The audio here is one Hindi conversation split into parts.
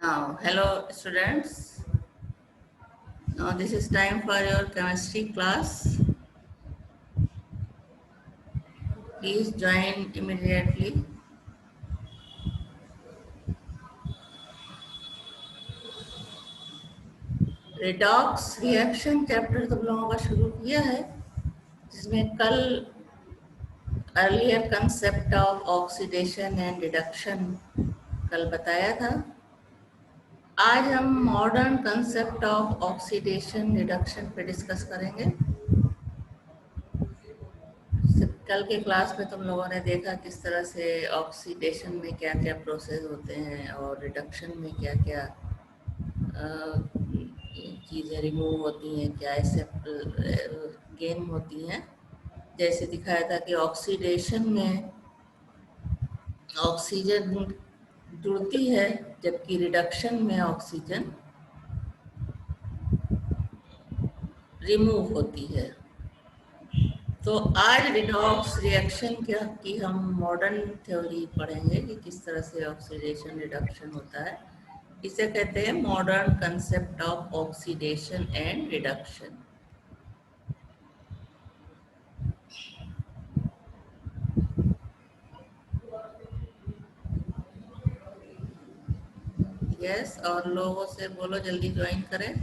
Now, hello students. Now this is time for your chemistry class. Please join immediately. Redox reaction chapter तुम लोगों का शुरू किया है, जिसमें कल earlier concept of oxidation and reduction कल बताया था। आज हम modern concept of oxidation reduction पे डिस्कस करेंगे। कल के क्लास में तुम लोगों ने देखा किस तरह से ऑक्सीडेशन में क्या क्या प्रोसेस होते हैं और रिडक्शन में क्या क्या चीज़ें रिमूव होती हैं, क्या ऐसे गेन होती हैं। जैसे दिखाया था कि ऑक्सीडेशन में ऑक्सीजन जुड़ती है, जबकि रिडक्शन में ऑक्सीजन रिमूव होती है। तो आज रिडॉक्स रिएक्शन क्या की हम मॉडर्न थ्योरी पढ़ेंगे कि किस तरह से ऑक्सीडेशन रिडक्शन होता है। इसे कहते हैं modern concept of oxidation and reduction. Yes, और लोगों से बोलो जल्दी ज्वाइन करें।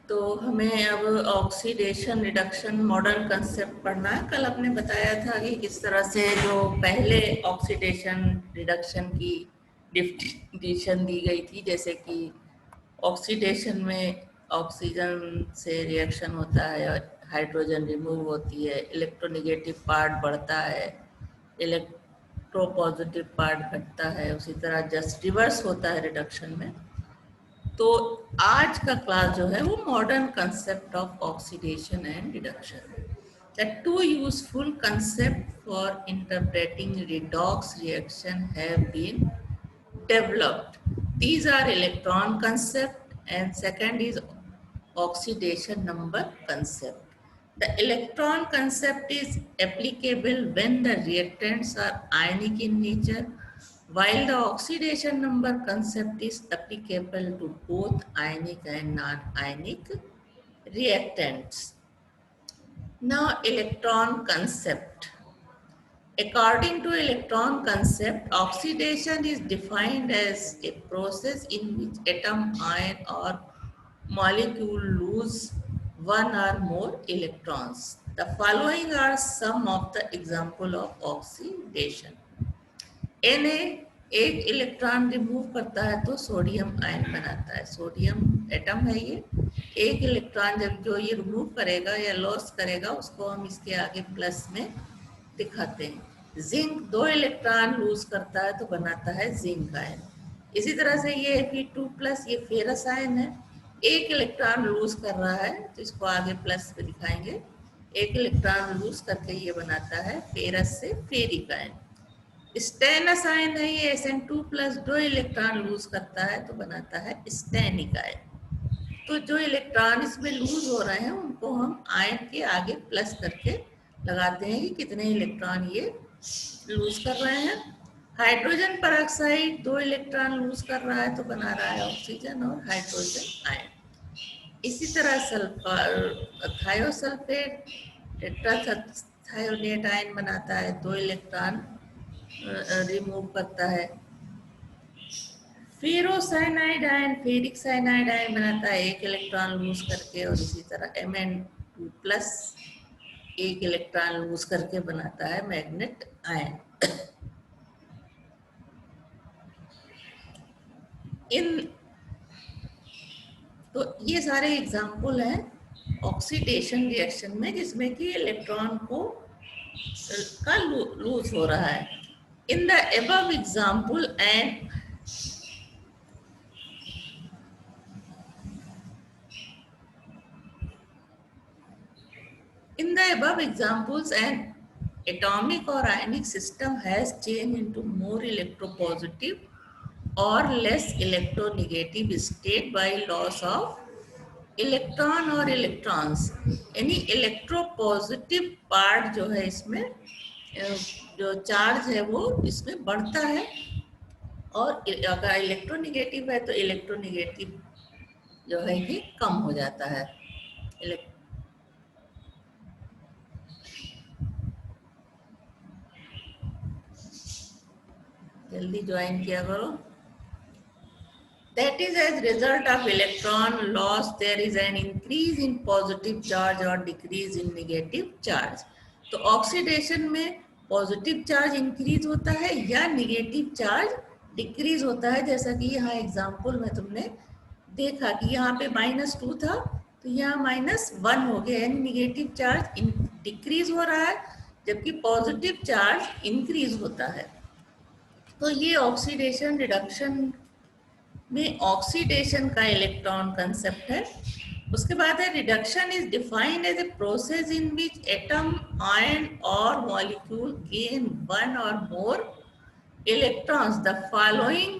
तो हमें अब ऑक्सीडेशन रिडक्शन मॉडर्न कंसेप्ट पढ़ना है। कल आपने बताया था कि किस तरह से जो पहले ऑक्सीडेशन रिडक्शन की डिफिनेशन दी गई थी, जैसे कि ऑक्सीडेशन में ऑक्सीजन से रिएक्शन होता है और हाइड्रोजन रिमूव होती है, इलेक्ट्रोनेगेटिव पार्ट बढ़ता है, इलेक्ट्रो पॉजिटिव पार्ट घटता है। उसी तरह जस्ट रिवर्स होता है रिडक्शन में। तो आज का क्लास जो है वो modern concept of oxidation and reduction. The two useful concepts for interpreting redox reaction have been developed. These are electron concept and second is oxidation number concept. The electron concept is applicable when the reactants are ionic in nature, while the oxidation number concept is applicable to both ionic and non-ionic reactants. Now, electron concept. According to electron concept, oxidation is defined as a process in which atom, ion or molecule lose one or more electrons. The following are some of the example of oxidation. Na एक इलेक्ट्रॉन रिमूव करता है तो सोडियम आयन बनाता है। सोडियम एटम है ये। एक इलेक्ट्रॉन जब जो ये रिमूव करेगा या लॉस करेगा उसको हम इसके आगे प्लस में दिखाते हैं। जिंक दो इलेक्ट्रॉन लूज करता है तो बनाता है जिंक आयन। इसी तरह से ये Fe2+ ये फेरस आयन है। एक इलेक्ट्रॉन लूज कर रहा है तो इसको आगे प्लस पे दिखाएंगे। एक इलेक्ट्रॉन लूज करके ये बनाता है फेरस से फेरिक आयन। स्टेनस आयन है ये Sn2+ दो इलेक्ट्रॉन लूज करता है तो बनाता है स्टेनिक आयन। तो जो इलेक्ट्रॉन इसमें लूज हो रहे हैं उनको हम आयन के आगे प्लस करके लगाते हैं कि कितने इलेक्ट्रॉन ये लूज कर रहे हैं। हाइड्रोजन परऑक्साइड दो इलेक्ट्रॉन लूज कर रहा है तो बना रहा है ऑक्सीजन और हाइड्रोजन आयन। इसी तरह सल्फर थायोसल्फेट टेट्राथायोनेट आयन बनाता है, दो इलेक्ट्रॉन रिमूव करता है। Ferrocyanide ion ferric cyanide ion बनाता है एक इलेक्ट्रॉन लूज करके, और इसी तरह Mn2+ एक इलेक्ट्रॉन लूज करके बनाता है मैग्नेट आयन। इन तो ये सारे एग्जाम्पल हैं ऑक्सीडेशन रिएक्शन में जिसमें कि इलेक्ट्रॉन को का लूज हो रहा है। In the above example and in the above examples, an atomic or ionic system has changed into more electropositive or less electronegative state by loss of electron और इलेक्ट्रॉन्स। यानी इलेक्ट्रोपॉजिटिव पार्ट जो है इसमें जो चार्ज है वो इसमें बढ़ता है और अगर इलेक्ट्रोनिगेटिव है तो इलेक्ट्रोनिगेटिव जो है ये कम हो जाता है। जल्दी ज्वाइन किया करो। That is as result of electron loss, there is an increase in positive charge or decrease in negative charge. तो ऑक्सीडेशन में पॉजिटिव चार्ज इंक्रीज होता है या निगेटिव चार्ज डिक्रीज होता है। जैसा कि यहाँ एग्जाम्पल में तुमने देखा कि यहाँ पे -2 था तो यहाँ -1 हो गया, यानी निगेटिव चार्ज डिक्रीज हो रहा है जबकि पॉजिटिव चार्ज इंक्रीज होता है। तो ये ऑक्सीडेशन रिडक्शन में ऑक्सीडेशन का इलेक्ट्रॉन कंसेप्ट है। उसके बाद है reduction is defined as a process in which atom, ion और मॉलिक्यूल गेन वन और more electrons. The following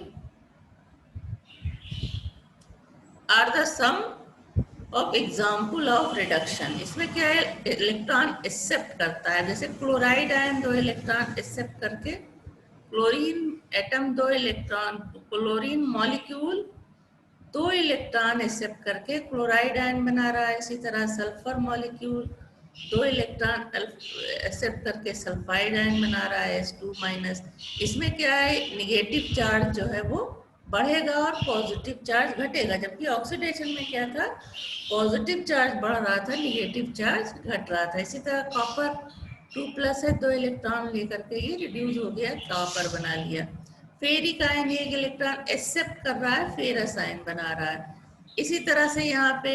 are the some of example of reduction. इसमें क्या है, इलेक्ट्रॉन एक्सेप्ट करता है, जैसे क्लोराइड आयन 2 इलेक्ट्रॉन एक्सेप्ट करके, chlorine atom 2 electron, chlorine molecule 2 electron accept करके क्लोराइड आयन बना रहा है। इसी तरह सल्फर मॉलिक्यूल 2 इलेक्ट्रॉन एक्सेप्ट करके सल्फाइड आयन बना रहा है H2-। इसमें क्या है, निगेटिव चार्ज जो है वो बढ़ेगा और पॉजिटिव चार्ज घटेगा, जबकि ऑक्सीडेशन में क्या था, पॉजिटिव चार्ज बढ़ रहा था, निगेटिव चार्ज घट रहा था। इसी तरह कॉपर 2+ है, 2 इलेक्ट्रॉन लेकर के ये रिड्यूस हो गया, कॉपर बना लिया। फेरिक आयन 1 इलेक्ट्रॉन एक्सेप्ट कर रहा है, फेरस आयन बना रहा है। इसी तरह से यहाँ पे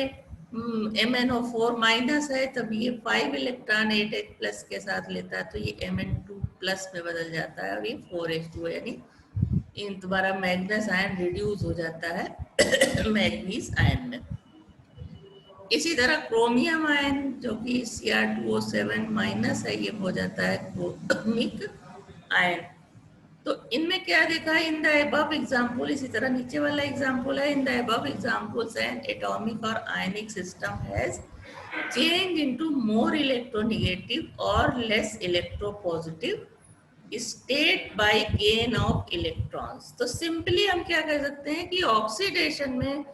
MnO4- है, तब ये 5 इलेक्ट्रॉन 8H+ के साथ लेता है तो ये Mn2+ में बदल जाता है और ये 4H2 है, यानी इन दोबारा मैग्नेस आयन रिड्यूस हो जाता है मैग्नीज आयन में। इसी तरह क्रोमियम आयन जो कि Cr2O7- है, ये हो जाता है क्रोमिक आयन। तो इनमें क्या देखा है, इन द अबव एग्जांपल, इसी तरह नीचे वाला एग्जांपल है, in the above examples an atomic और ionic system has change into more electronegative और less electropositive state by gain of electrons. तो सिंपली हम क्या कह सकते हैं कि ऑक्सीडेशन में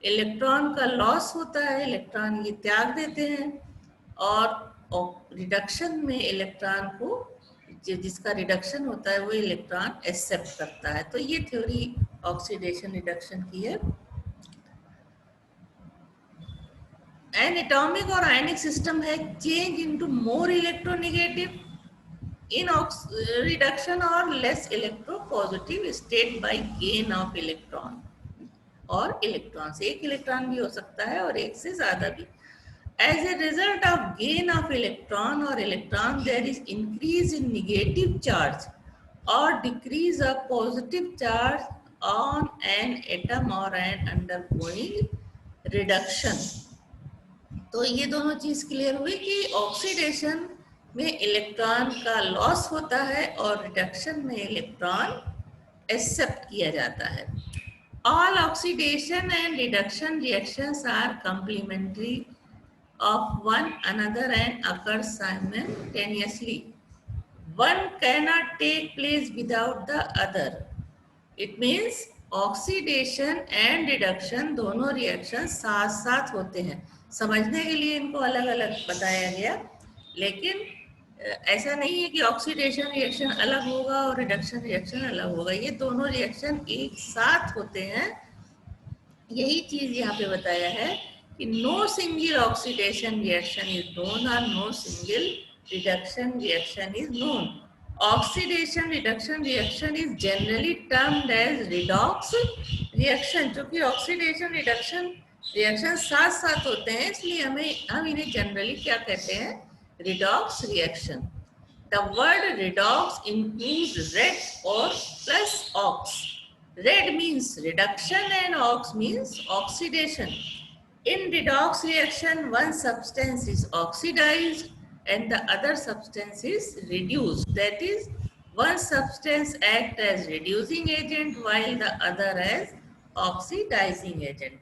इलेक्ट्रॉन का लॉस होता है, इलेक्ट्रॉन ये त्याग देते हैं, और रिडक्शन में इलेक्ट्रॉन को, जिसका रिडक्शन होता है वो इलेक्ट्रॉन एक्सेप्ट करता है। तो ये थ्योरी ऑक्सीडेशन रिडक्शन की है। एन एटॉमिक और आयनिक सिस्टम है change into more electronegative in reduction और less electropositive state by gain of electron और इलेक्ट्रॉन से। एक इलेक्ट्रॉन भी हो सकता है और एक से ज्यादा भी। As a result of gain of electron or electron, there is increase in negative charge or decrease of positive charge on an atom or an undergoing reduction. तो ये दोनों चीज क्लियर हुई कि ऑक्सीडेशन में इलेक्ट्रॉन का लॉस होता है और रिडक्शन में इलेक्ट्रॉन एक्सेप्ट किया जाता है। All oxidation and reduction reactions are complementary of one another and occur simultaneously. One cannot take place without the other. It means oxidation and reduction दोनों रिएक्शन साथ साथ होते हैं। समझने के लिए इनको अलग अलग बताया गया, लेकिन ऐसा नहीं है कि ऑक्सीडेशन रिएक्शन अलग होगा और रिडक्शन रिएक्शन अलग होगा। ये दोनों रिएक्शन एक साथ होते हैं। यही चीज यहाँ पे बताया है कि no single oxidation reaction is known और no single reduction reaction is known. Oxidation reduction reaction is generally termed as redox reaction. क्योंकि ऑक्सीडेशन रिडक्शन रिएक्शन साथ साथ होते हैं, इसलिए हम इन्हें जनरली क्या कहते हैं, redox reaction. The word redox include red और plus ox. Red means reduction and ox means oxidation. In redox reaction, one substance is oxidized and the other substance is reduced. That is, one substance acts as reducing agent while the other as oxidizing agent.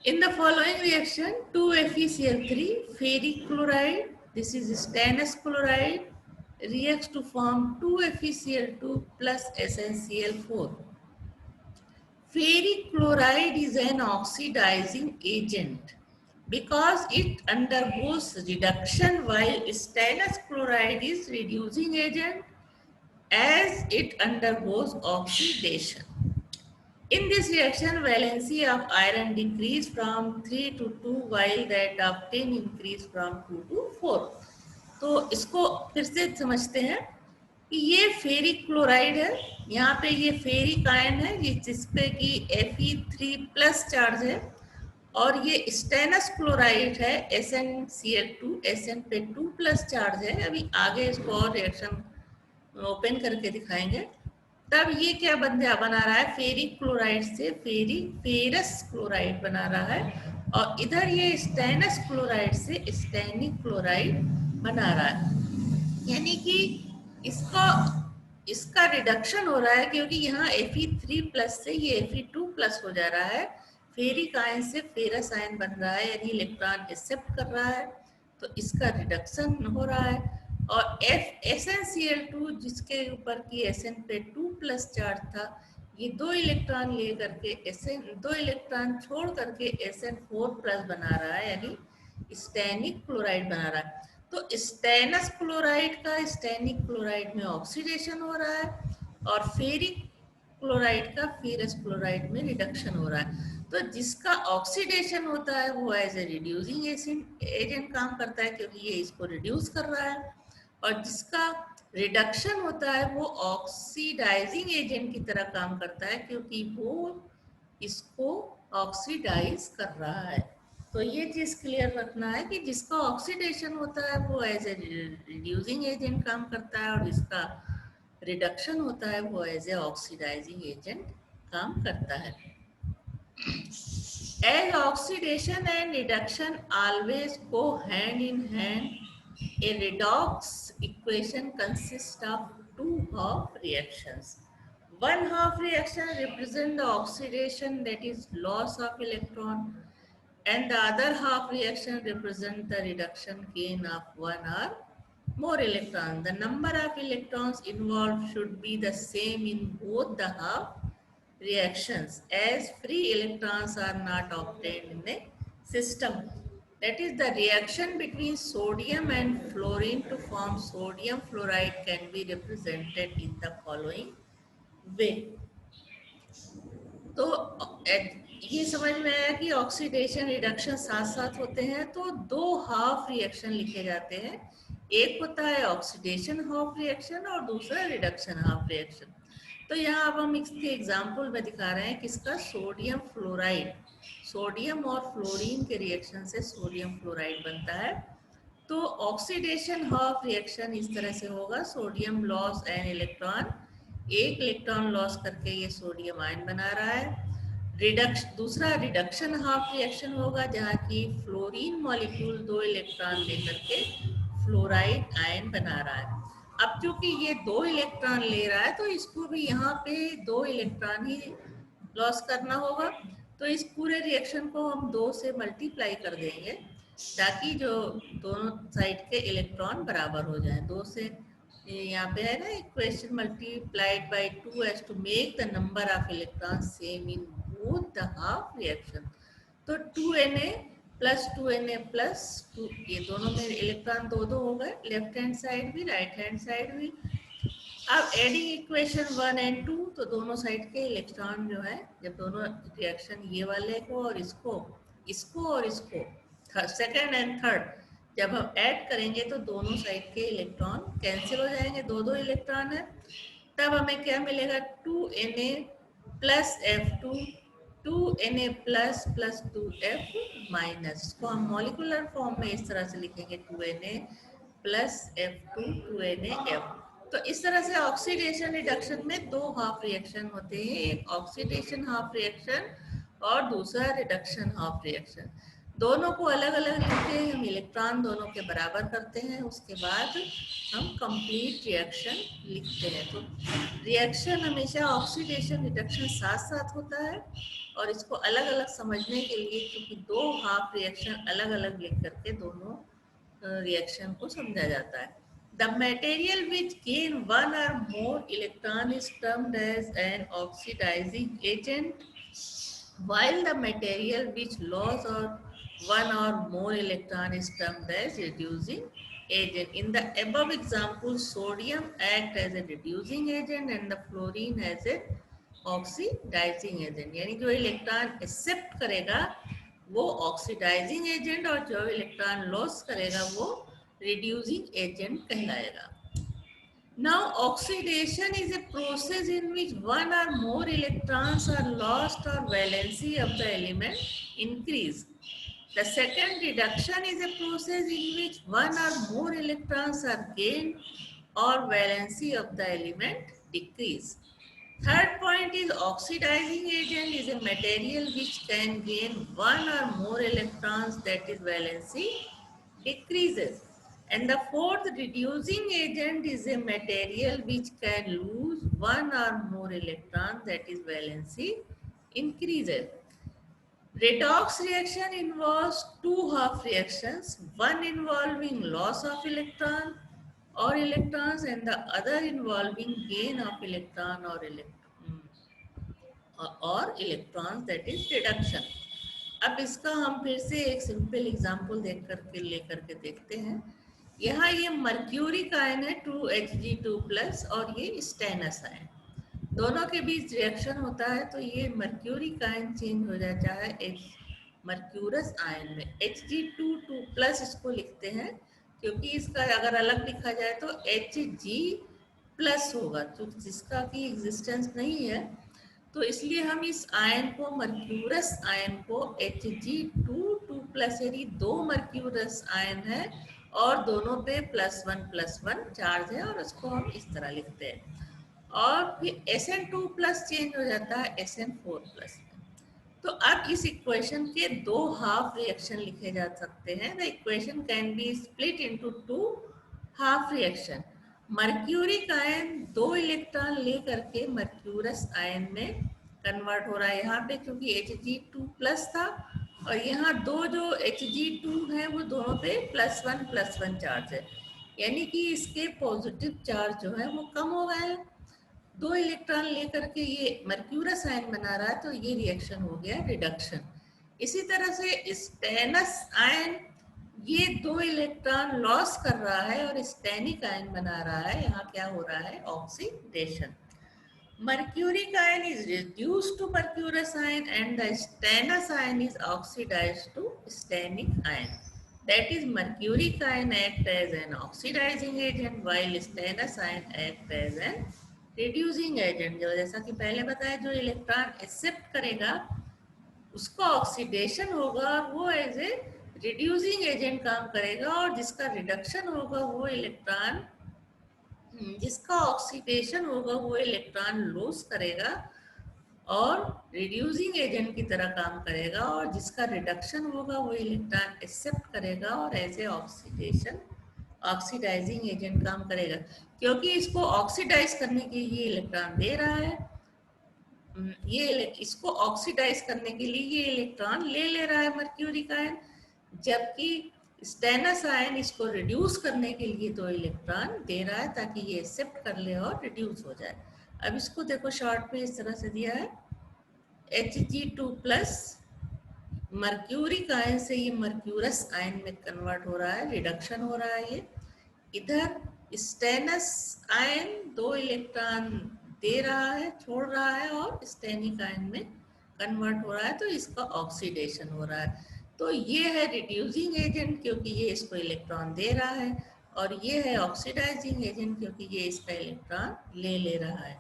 In the following reaction, 2FeCl3, ferric chloride, this is stannous chloride, reacts to form 2FeCl2 plus SnCl4. Ferric chloride is an oxidizing agent because it undergoes reduction, while stannous chloride is reducing agent as it undergoes oxidation. In this reaction, valency of iron decreased from 3 to 2 while that of tin increased from 2 to 4. तो इसको फिर से समझते हैं कि ये फेरिक क्लोराइड है, यहाँ पे ये फेरिक आयन है जिसपे कि Fe3+ चार्ज है, और ये स्टेनस क्लोराइड है SnCl2, Sn पे 2+ चार्ज है। अभी आगे इसको और रिएक्शन ओपन करके दिखाएंगे। तब ये क्या बना रहा है, फेरिक क्लोराइड से फेरस क्लोराइड बना रहा है, और इधर ये स्टेनस क्लोराइड से स्टेनिक क्लोराइड बना रहा है। यानी कि इसका रिडक्शन हो रहा है क्योंकि यहाँ Fe3+ से ये Fe2+ हो जा रहा है। फेरिक आयन से फेरस आयन बन रहा है, यानी इलेक्ट्रॉन एक्सेप्ट कर रहा है, तो इसका रिडक्शन हो रहा है। और SnCl2 जिसके ऊपर की Sn पे 2+ चार्ज था, ये 2 इलेक्ट्रॉन ले करके दो इलेक्ट्रॉन छोड़ करके Sn4+ बना रहा है, यानी स्टेनिक क्लोराइड बना रहा है। तो स्टेनस क्लोराइड का स्टेनिक क्लोराइड में ऑक्सीडेशन हो रहा है, और फेरिक क्लोराइड का फेरस क्लोराइड में रिडक्शन हो रहा है। तो जिसका ऑक्सीडेशन होता है वो एज ए रिड्यूसिंग एजेंट काम करता है क्योंकि ये इसको रिड्यूस कर रहा है, और जिसका रिडक्शन होता है वो ऑक्सीडाइजिंग एजेंट की तरह काम करता है क्योंकि वो इसको ऑक्सीडाइज कर रहा है। तो ये चीज क्लियर रखना है कि जिसका ऑक्सीडेशन होता है वो एज ए रिड्यूसिंग एजेंट काम करता है, और जिसका रिडक्शन होता है वो एज ए ऑक्सीडाइजिंग एजेंट काम करता है। As oxidation and reduction always go hand in hand, a redox equation consists of two half reactions. One half reaction represents the oxidation, that is loss of electron, and the other half reaction represents the reduction gain of one or more electrons. The number of electrons involved should be the same in both the half reactions, as free electrons are not obtained in a system. That is, the reaction between sodium and fluorine to form sodium fluoride can be represented in the following way. तो ये समझ में आया कि ऑक्सीडेशन रिडक्शन साथ साथ होते हैं, तो दो हाफ रिएक्शन लिखे जाते हैं। एक होता है ऑक्सीडेशन हाफ रिएक्शन और दूसरा रिडक्शन हाफ रिएक्शन। तो यहाँ अब हम इसके एग्जाम्पल में दिखा रहे हैं किसका, सोडियम फ्लोराइड। सोडियम और फ्लोरीन के रिएक्शन से सोडियम फ्लोराइड बनता है। तो ऑक्सीडेशन हाफ रिएक्शन इस तरह से होगा, सोडियम लॉस एन इलेक्ट्रॉन, एक इलेक्ट्रॉन लॉस करके ये सोडियम आयन बना रहा है। दूसरा रिडक्शन हाफ रिएक्शन होगा जहाँ की फ्लोरीन मॉलिक्यूल 2 इलेक्ट्रॉन लेकर के फ्लोराइड आयन बना रहा है। अब क्योंकि ये 2 इलेक्ट्रॉन ले रहा है तो इसको भी यहाँ पे 2 इलेक्ट्रॉन ही लॉस करना होगा। तो इस पूरे रिएक्शन को हम 2 से मल्टीप्लाई कर देंगे ताकि जो दोनों साइड के इलेक्ट्रॉन बराबर हो जाए। 2 से यहाँ पे है ना equation, multiplied by 2 as two make the number of electron same in both the half reaction. तो 2Na प्लस 2Na प्लस 2, ये दोनों में इलेक्ट्रॉन 2 हो गए, लेफ्ट हैंड साइड भी राइट हैंड साइड भी। अब एडिंग इक्वेशन 1 and 2, तो दोनों साइड के इलेक्ट्रॉन जो है, जब दोनों रिएक्शन ये वाले को और इसको और इसको सेकेंड एंड थर्ड जब हम ऐड करेंगे तो दोनों साइड के इलेक्ट्रॉन कैंसिल हो जाएंगे, 2 इलेक्ट्रॉन है। तब हमें क्या मिलेगा, 2Na plus F2, 2Na plus plus 2F minus. इसको हम मॉलिकुलर फॉर्म में इस तरह से लिखेंगे, 2Na प्लस F2 2NaF। तो इस तरह से ऑक्सीडेशन रिडक्शन में 2 हाफ रिएक्शन होते हैं, एक ऑक्सीडेशन हाफ रिएक्शन और दूसरा रिडक्शन हाफ रिएक्शन। दोनों को अलग अलग लिखते हैं, हम इलेक्ट्रॉन दोनों के बराबर करते हैं, उसके बाद हम कंप्लीट रिएक्शन लिखते हैं। तो रिएक्शन हमेशा ऑक्सीडेशन रिडक्शन साथ साथ होता है, और इसको अलग अलग समझने के लिए क्योंकि 2 हाफ रिएक्शन अलग अलग लिख करके दोनों रिएक्शन को समझा जाता है। The material which gain one or more electron is termed as an oxidizing agent, while the material which loses or one or more electron is termed as reducing agent. In the above example, sodium act as a reducing agent and the fluorine as a oxidising agent, यानी जो इलेक्ट्रॉन एक्सेप्ट करेगा वो ऑक्सीडाइजिंग एजेंट और जो इलेक्ट्रॉन लॉस करेगा वो रिड्यूसिंग एजेंट कहलाएगा. Now, oxidation is a process in which one or more electrons are lost or valency of the element increase. The second, reduction is a process in which one or more electrons are gained or valency of the element decrease. Third point is oxidizing agent is a material which can gain one or more electrons, that is valency decreases. And the fourth, reducing agent is a material which can lose one or more electron, that is valency increases. Redox reaction involves two half reactions, one involving loss of electron or electrons and the other involving gain of electron or electrons, that is reduction. अब इसका हम फिर से एक सिंपल एग्जांपल देख करके लेकर के देखते हैं. यहाँ ये मर्क्यूरी का आयन है 2Hg2 प्लस और ये स्टेनस आयन, दोनों के बीच रिएक्शन होता है तो ये मर्क्यूरी का आयन चेंज हो जाता है मर्क्यूरस आयन में. Hg2 प्लस इसको लिखते हैं क्योंकि इसका अगर अलग लिखा जाए तो Hg प्लस होगा, तो जिसका की एग्जिस्टेंस नहीं है, तो इसलिए हम इस आयन को मर्क्यूरस आयन को Hg2 प्लस, यानी दो मर्क्यूरस आयन है और दोनों पे +1 चार्ज है और उसको हम इस तरह लिखते हैं. और फिर Sn2 प्लस चेंज हो जाता है Sn4 प्लस. तो अब इस इक्वेशन के दो हाफ रिएक्शन लिखे जा सकते हैं. The equation can be split into two half reaction. Mercuric ion दो इलेक्ट्रॉन ले करके मर्क्यूरस आयन में कन्वर्ट हो रहा है यहाँ पे, क्योंकि Hg2 प्लस था और यहाँ दो जो Hg2 है वो दोनों पे +1 चार्ज है, यानी कि इसके पॉजिटिव चार्ज जो है वो कम हो गए हैं. दो इलेक्ट्रॉन लेकर के ये मर्क्यूरस आयन बना रहा है तो ये रिएक्शन हो गया रिडक्शन. इसी तरह से स्टेनस आयन ये दो इलेक्ट्रॉन लॉस कर रहा है और स्टेनिक आयन बना रहा है, यहाँ क्या हो रहा है oxidation. Mercuric ion is reduced to mercurous ion and the stannous ion is oxidized to stannic ion. That is, mercuric ion act as an oxidizing agent while stannous ion act as an reducing agent. जो जैसा कि पहले बताया, जो इलेक्ट्रॉन एक्सेप्ट करेगा उसका ऑक्सीडेशन होगा और वो एज ए रिड्यूसिंग एजेंट काम करेगा, और जिसका रिडक्शन होगा वो इलेक्ट्रॉन, जिसका ऑक्सीडेशन होगा वो इलेक्ट्रॉन लॉस करेगा और रिड्यूसिंग एजेंट की तरह काम करेगा, और जिसका रिडक्शन होगा वो इलेक्ट्रॉन एक्सेप्ट करेगा और एज ए ऑक्सीडाइजिंग एजेंट काम करेगा. क्योंकि इसको ऑक्सीडाइज करने के लिए इलेक्ट्रॉन दे रहा है, ये इसको ऑक्सीडाइज करने के लिए ये इलेक्ट्रॉन ले रहा है मर्क्यूरिक आयन, जबकि स्टेनस आयन इसको रिड्यूस करने के लिए दो इलेक्ट्रॉन दे रहा है ताकि ये एक्सेप्ट कर ले और रिड्यूस हो जाए. अब इसको देखो शॉर्ट में इस तरह से दिया है, Hg2 प्लस मर्क्यूरिक आयन से ये मर्क्यूरस आयन में कन्वर्ट हो रहा है, रिडक्शन हो रहा है. ये इधर स्टेनस आयन दो इलेक्ट्रॉन दे रहा है, छोड़ रहा है और स्टेनिक आयन में कन्वर्ट हो रहा है, तो इसका ऑक्सीडेशन हो रहा है. तो ये है रिड्यूसिंग एजेंट क्योंकि ये इसको इलेक्ट्रॉन दे रहा है, और ये है ऑक्सीडाइजिंग एजेंट क्योंकि ये इसका इलेक्ट्रॉन ले रहा है.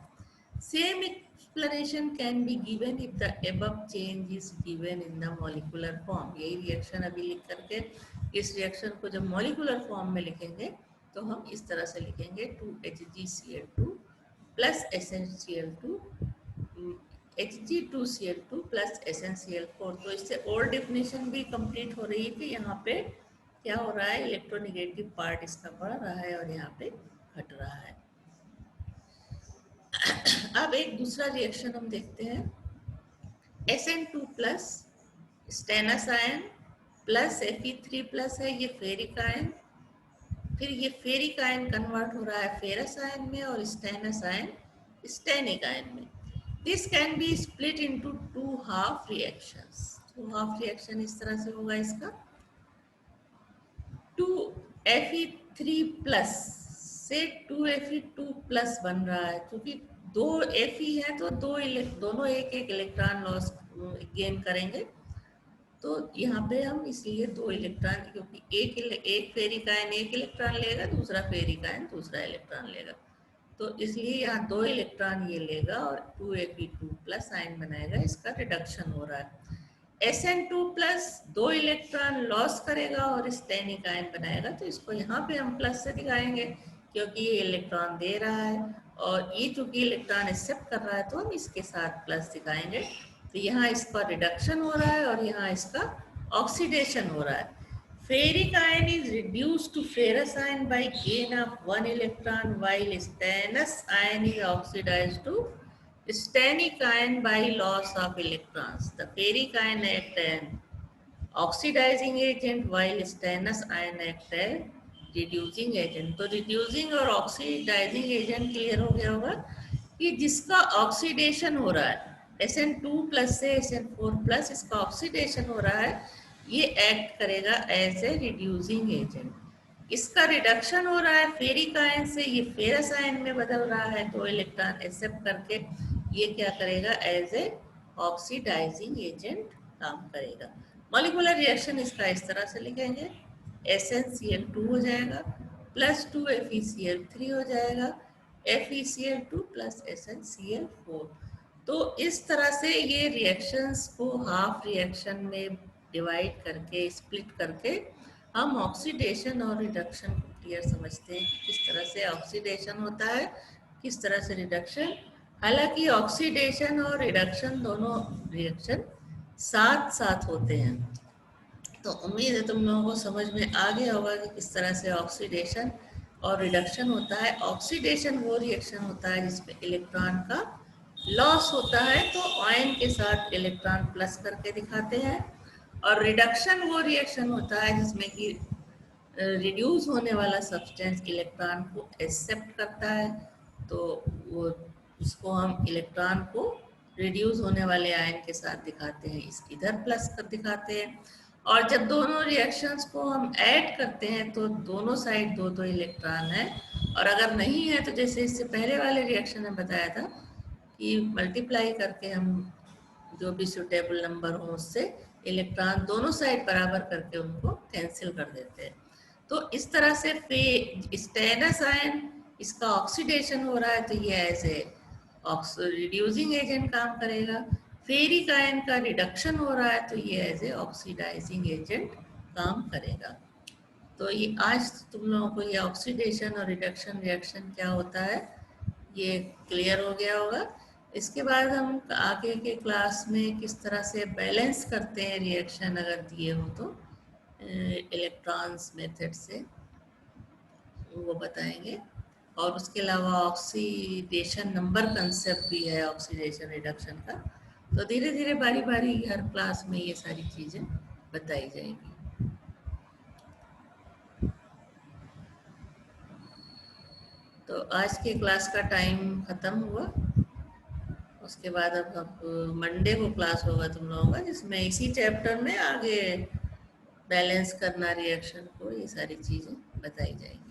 Same explanation can be given if the above change is given in the molecular form. यही रिएक्शन अभी लिख करके इस रिएक्शन को जब मॉलिक्यूलर फॉर्म में लिखेंगे तो हम इस तरह से लिखेंगे 2HgCl2 plus SnCl2 Hg2Cl2 plus SnCl4. तो इससे और डेफिनेशन भी कंप्लीट हो रही है कि यहाँ पे क्या हो रहा है, इलेक्ट्रोनेगेटिव पार्ट इसका बढ़ रहा है और यहाँ पे घट रहा है. अब एक दूसरा रिएक्शन हम देखते हैं, Sn2 plus stannous ion plus Fe3 plus है, ये फेरिक आयन फिर ये फेरिक आयन कन्वर्ट हो रहा है फेरस आयन में और स्टेनस आयन स्टेनिक आयन में। This can be split into two half reactions. Two half reaction इस तरह से होगा इसका, 2Fe3 प्लस से 2Fe2 प्लस बन रहा है, क्योंकि दो Fe है तो दोनों एक एक इलेक्ट्रॉन लॉस गेन करेंगे। तो यहाँ पे हम इसलिए दो इलेक्ट्रॉन, क्योंकि एक फेरिक आयन एक इलेक्ट्रॉन लेगा, दूसरा फेरिक आयन दूसरा इलेक्ट्रॉन लेगा, तो इसलिए यहाँ दो इलेक्ट्रॉन ये लेगा और 2Fe2 प्लस आयन बनाएगा। इसका रिडक्शन हो रहा है। Sn2 प्लस दो इलेक्ट्रॉन लॉस करेगा और स्टेनिक आयन बनाएगा, तो इसको यहाँ पे हम प्लस से दिखाएंगे क्योंकि ये इलेक्ट्रॉन दे रहा है और ये चूंकि इलेक्ट्रॉन एक्सेप्ट कर रहा है तो हम इसके साथ प्लस दिखाएंगे। तो यहाँ इसका रिडक्शन हो रहा है और यहाँ इसका ऑक्सीडेशन हो रहा है। Ferric ion is reduced to ferrous ion by gain of one electron, while stannous ion is oxidized to stanic ion by loss of electrons. The ferric ion act as oxidizing agent, while stannous ion act as reducing agent. तो reducing और oxidizing agent क्लियर हो गया होगा कि जिसका ऑक्सीडेशन हो रहा है Sn2 प्लस से Sn4 प्लस, इसका ऑक्सीडेशन हो रहा है, ये एक्ट करेगा एज ए रिड्यूसिंग एजेंट। इसका रिडक्शन हो रहा है फेरिक आयन से, ये फेरस आयन में बदल रहा है, तो इलेक्ट्रॉन एक्सेप्ट करके ये क्या करेगा, एज ए ऑक्सीडाइजिंग एजेंट काम करेगा। मॉलिक्यूलर रिएक्शन इसका इस तरह से लिखेंगे, SnCl2 हो जाएगा प्लस 2FeCl3 हो जाएगा, FeCl2 प्लस SnCl4। तो इस तरह से ये रिएक्शंस को हाफ रिएक्शन में डिवाइड करके, स्प्लिट करके हम ऑक्सीडेशन और रिडक्शन को क्लियर समझते हैं कि किस तरह से ऑक्सीडेशन होता है, किस तरह से रिडक्शन। हालांकि ऑक्सीडेशन और रिडक्शन दोनों रिएक्शन साथ साथ होते हैं। तो उम्मीद है तुम लोगों को समझ में आ गया होगा कि किस तरह से ऑक्सीडेशन और रिडक्शन होता है। ऑक्सीडेशन वो रिएक्शन होता है जिसमें इलेक्ट्रॉन का लॉस होता है, तो आयन के साथ इलेक्ट्रॉन प्लस करके दिखाते हैं, और रिडक्शन वो रिएक्शन होता है जिसमें कि रिड्यूस होने वाला सब्सटेंस इलेक्ट्रॉन को एक्सेप्ट करता है, तो वो उसको हम इलेक्ट्रॉन को रिड्यूस होने वाले आयन के साथ दिखाते हैं, इस इधर प्लस कर दिखाते हैं। और जब दोनों रिएक्शंस को हम ऐड करते हैं तो दोनों साइड दो दो इलेक्ट्रॉन है, और अगर नहीं है तो जैसे इससे पहले वाले रिएक्शन में बताया था कि मल्टीप्लाई करके हम जो भी सुटेबल नंबर हो उससे इलेक्ट्रॉन दोनों साइड बराबर करके उनको कैंसिल कर देते हैं। तो इस तरह से स्टेनस आयन, इसका ऑक्सीडेशन हो रहा है तो ये एज ए रिड्यूसिंग एजेंट काम करेगा। फेरिक आयन का रिडक्शन हो रहा है तो ये एज ए ऑक्सीडाइजिंग एजेंट काम करेगा। तो ये आज तुम लोगों को ये ऑक्सीडेशन और रिडक्शन रिएक्शन क्या होता है ये क्लियर हो गया होगा। इसके बाद हम आगे के क्लास में किस तरह से बैलेंस करते हैं रिएक्शन अगर दिए हो तो इलेक्ट्रॉन्स मेथड से वो बताएंगे, और उसके अलावा ऑक्सीडेशन नंबर कंसेप्ट भी है ऑक्सीडेशन रिडक्शन का। तो धीरे धीरे बारी बारी हर क्लास में ये सारी चीज़ें बताई जाएंगी। तो आज के क्लास का टाइम ख़त्म हुआ, उसके बाद अब मंडे को क्लास होगा तुम लोगों का, जिसमें इसी चैप्टर में आगे बैलेंस करना रिएक्शन को ये सारी चीज़ें बताई जाएंगी।